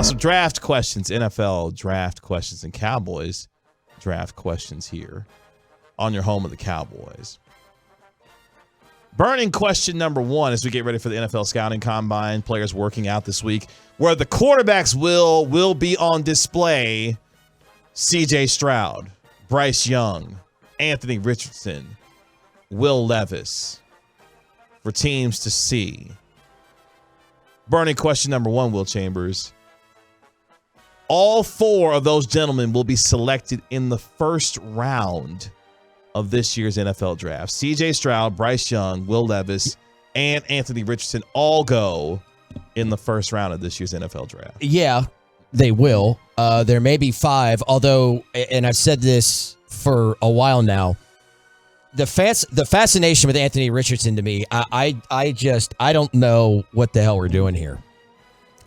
Some draft questions, NFL draft questions, and Cowboys draft questions here on your home of the Cowboys. Burning question number one as we get ready for the NFL Scouting Combine, players working out this week, where the quarterbacks will be on display. C.J. Stroud, Bryce Young, Anthony Richardson, Will Levis for teams to see. Burning question number one, Will Chambers. All four of those gentlemen will be selected in the first round of this year's NFL draft. C.J. Stroud, Bryce Young, Will Levis, and Anthony Richardson all go in the first round of this year's NFL draft. Yeah, they will. There may be five, although, and I've said this for a while now, the fascination with Anthony Richardson to me, I don't know what the hell we're doing here.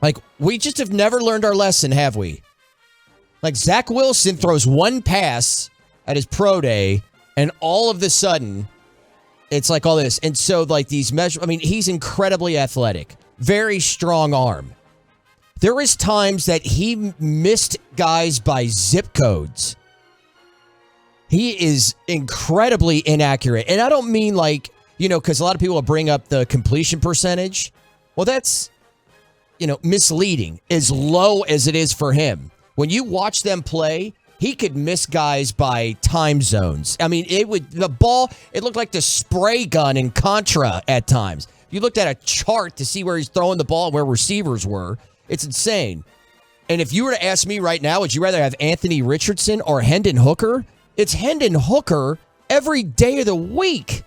Like, we just have never learned our lesson, have we? Like, Zach Wilson throws one pass at his pro day, and all of a sudden, it's like all this. And so, like, these measures, I mean, he's incredibly athletic, very strong arm. There is times that he missed guys by zip codes. He is incredibly inaccurate. And I don't mean like, because a lot of people will bring up the completion percentage. Well, that's, misleading, as low as it is for him. When you watch them play, he could miss guys by time zones. I mean, it looked like the spray gun in Contra at times. You looked at a chart to see where he's throwing the ball and where receivers were. It's insane. And if you were to ask me right now, would you rather have Anthony Richardson or Hendon Hooker? It's Hendon Hooker every day of the week.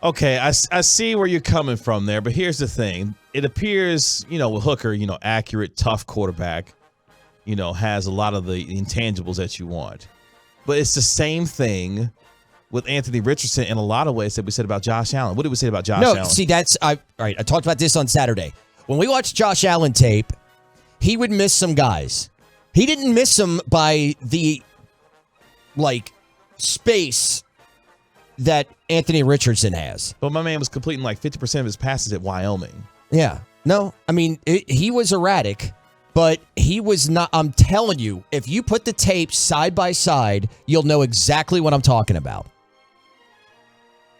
Okay, I see where you're coming from there, but here's the thing. It appears, with Hooker, accurate, tough quarterback, has a lot of the intangibles that you want. But it's the same thing with Anthony Richardson in a lot of ways that we said about Josh Allen. What did we say about Josh Allen? No, see, all right, I talked about this on Saturday. When we watched Josh Allen tape, he would miss some guys. He didn't miss them by the, space that Anthony Richardson has. But my man was completing 50% of his passes at Wyoming. Yeah. No, I mean, he was erratic, but he was not. I'm telling you, if you put the tapes side by side, you'll know exactly what I'm talking about.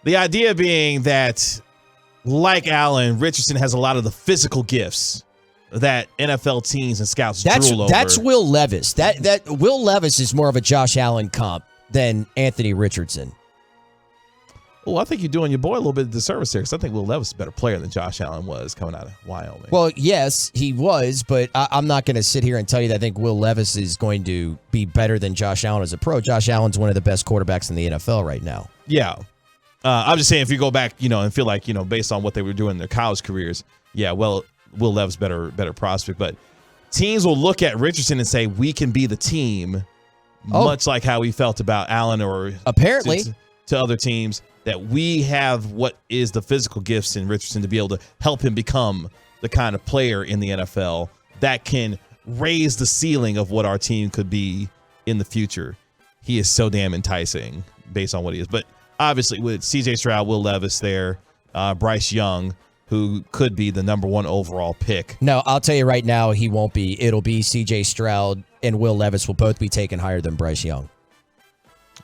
The idea being that, like Allen, Richardson has a lot of the physical gifts that NFL teams and scouts drool over. That's Will Levis. That Will Levis is more of a Josh Allen comp than Anthony Richardson. Well, I think you're doing your boy a little bit of disservice there, because I think Will Levis is a better player than Josh Allen was coming out of Wyoming. Well, yes, he was, but I'm not going to sit here and tell you that I think Will Levis is going to be better than Josh Allen as a pro. Josh Allen's one of the best quarterbacks in the NFL right now. Yeah. I'm just saying, if you go back, and feel like, based on what they were doing in their college careers, yeah, well, Will Levis better prospect. But teams will look at Richardson and say, we can be the team, much like how we felt about Allen or apparently to other teams, that we have what is the physical gifts in Richardson to be able to help him become the kind of player in the NFL that can raise the ceiling of what our team could be in the future. He is so damn enticing based on what he is. But obviously with C.J. Stroud, Will Levis there, Bryce Young, who could be the number one overall pick. No, I'll tell you right now, he won't be. It'll be C.J. Stroud and Will Levis will both be taken higher than Bryce Young.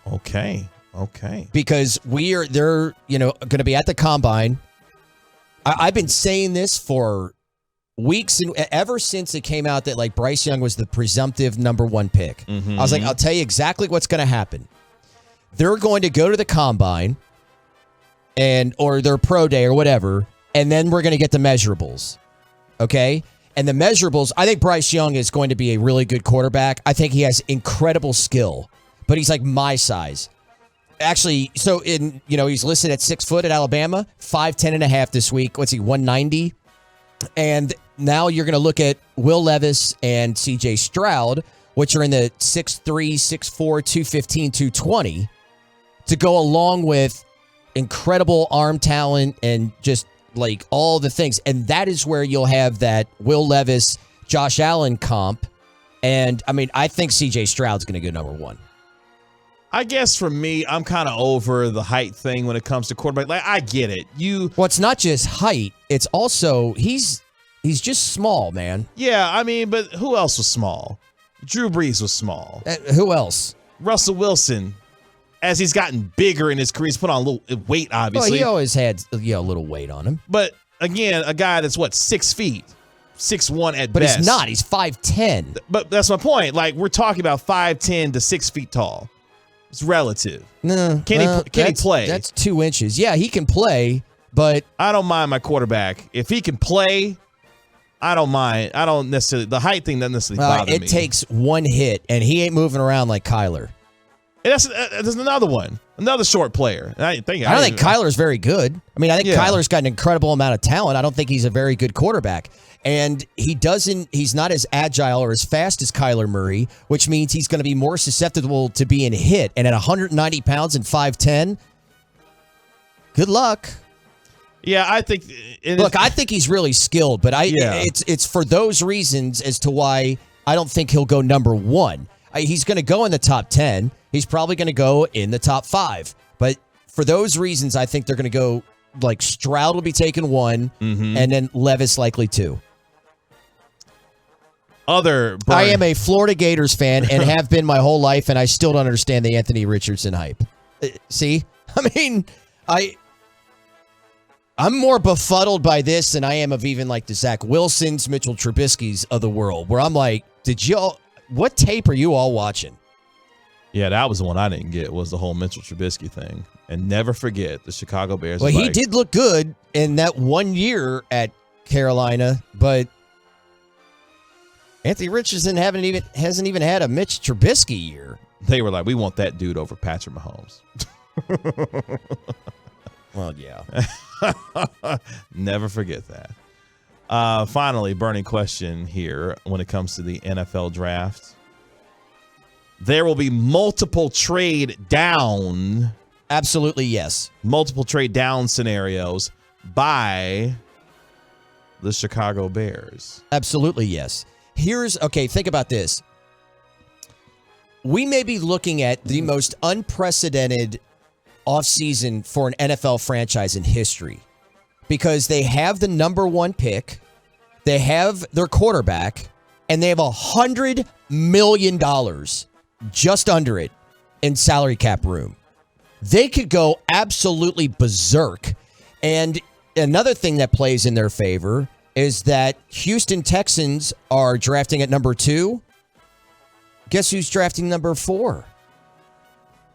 Okay. Because they're going to be at the combine. I've been saying this for weeks and ever since it came out that Bryce Young was the presumptive number one pick. Mm-hmm. I was like, I'll tell you exactly what's going to happen. They're going to go to the combine or their pro day or whatever, and then we're going to get the measurables. Okay? And the measurables, I think Bryce Young is going to be a really good quarterback. I think he has incredible skill, but he's like my size. Actually, so he's listed at 6 foot at Alabama, 5'10 and a half this week. What's he, 190? And now you're going to look at Will Levis and C.J. Stroud, which are in the 6'3", 6'4", 215, 220, to go along with incredible arm talent and just all the things. And that is where you'll have that Will Levis, Josh Allen comp. And I think C.J. Stroud's going to go number one. I guess for me, I'm kind of over the height thing when it comes to quarterback. I get it. Well, it's not just height. It's also he's He's just small, man. Yeah, I mean, but who else was small? Drew Brees was small. Who else? Russell Wilson, as he's gotten bigger in his career, he's put on a little weight, obviously. Well, he always had a little weight on him. But again, a guy that's 6 feet, 6'1" at but best. But he's not. He's 5'10". But that's my point. Like, we're talking about 5'10" to 6 feet tall. It's relative. No, can he play? That's 2 inches. Yeah, he can play, but I don't mind my quarterback if he can play. I don't mind. I don't necessarily. The height thing doesn't necessarily bother me. It takes one hit, and he ain't moving around like Kyler. And there's another one, another short player. I don't think Kyler's very good. I mean, I think Kyler's got an incredible amount of talent. I don't think he's a very good quarterback. And he's not as agile or as fast as Kyler Murray, which means he's going to be more susceptible to being hit. And at 190 pounds and 5'10", good luck. Yeah, I think. I think he's really skilled, but it's for those reasons as to why I don't think he'll go number one. He's going to go in the top 10. He's probably going to go in the top 5. But for those reasons, I think they're going to go like Stroud will be taking 1, and then Levis likely 2. I am a Florida Gators fan and have been my whole life, and I still don't understand the Anthony Richardson hype. See? I mean, I'm more befuddled by this than I am of even like the Zach Wilsons, Mitchell Trubisky's of the world, where I'm like, what tape are you all watching? Yeah, that was the one I didn't get, was the whole Mitchell Trubisky thing. And never forget, the Chicago Bears. Well, he did look good in that 1 year at Carolina, but Anthony Richardson hasn't even had a Mitch Trubisky year. They were like, we want that dude over Patrick Mahomes. Well, yeah. Never forget that. Finally, burning question here when it comes to the NFL draft. There will be multiple trade down. Absolutely, yes. Multiple trade down scenarios by the Chicago Bears. Absolutely, yes. Think about this. We may be looking at the most unprecedented offseason for an NFL franchise in history because they have the number 1 pick, they have their quarterback, and they have $100 million just under it in salary cap room. They could go absolutely berserk. And another thing that plays in their favor is that Houston Texans are drafting at number 2. Guess who's drafting number 4?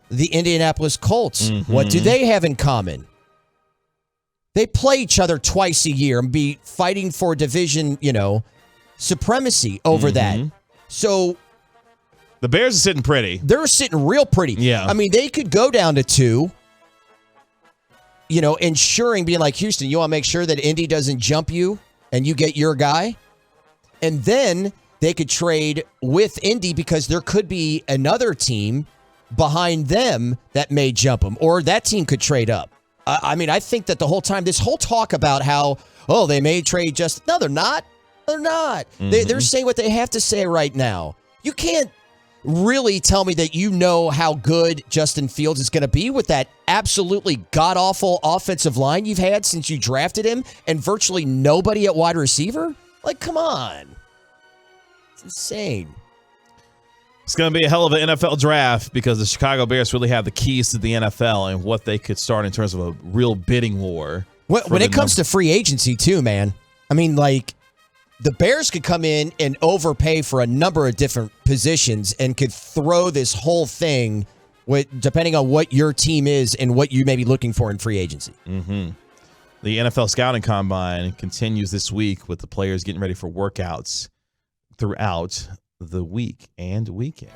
The Indianapolis Colts. What do they have in common? They play each other twice a year and be fighting for division, supremacy over that. So the Bears are sitting pretty. They're sitting real pretty. Yeah. I mean, they could go down to 2, ensuring being like, Houston, you want to make sure that Indy doesn't jump you and you get your guy. And then they could trade with Indy because there could be another team behind them that may jump them, or that team could trade up. I think that the whole time, this whole talk about how, they may trade no, they're not. They're not. They're saying what they have to say right now. You can't really tell me that you know how good Justin Fields is going to be with that absolutely god-awful offensive line you've had since you drafted him and virtually nobody at wide receiver? Like, come on. It's insane. It's going to be a hell of an NFL draft because the Chicago Bears really have the keys to the NFL and what they could start in terms of a real bidding war. When it comes to free agency, too, man. I mean, like, the Bears could come in and overpay for a number of different positions and could throw this whole thing depending on what your team is and what you may be looking for in free agency. The NFL Scouting Combine continues this week with the players getting ready for workouts throughout the week and weekend.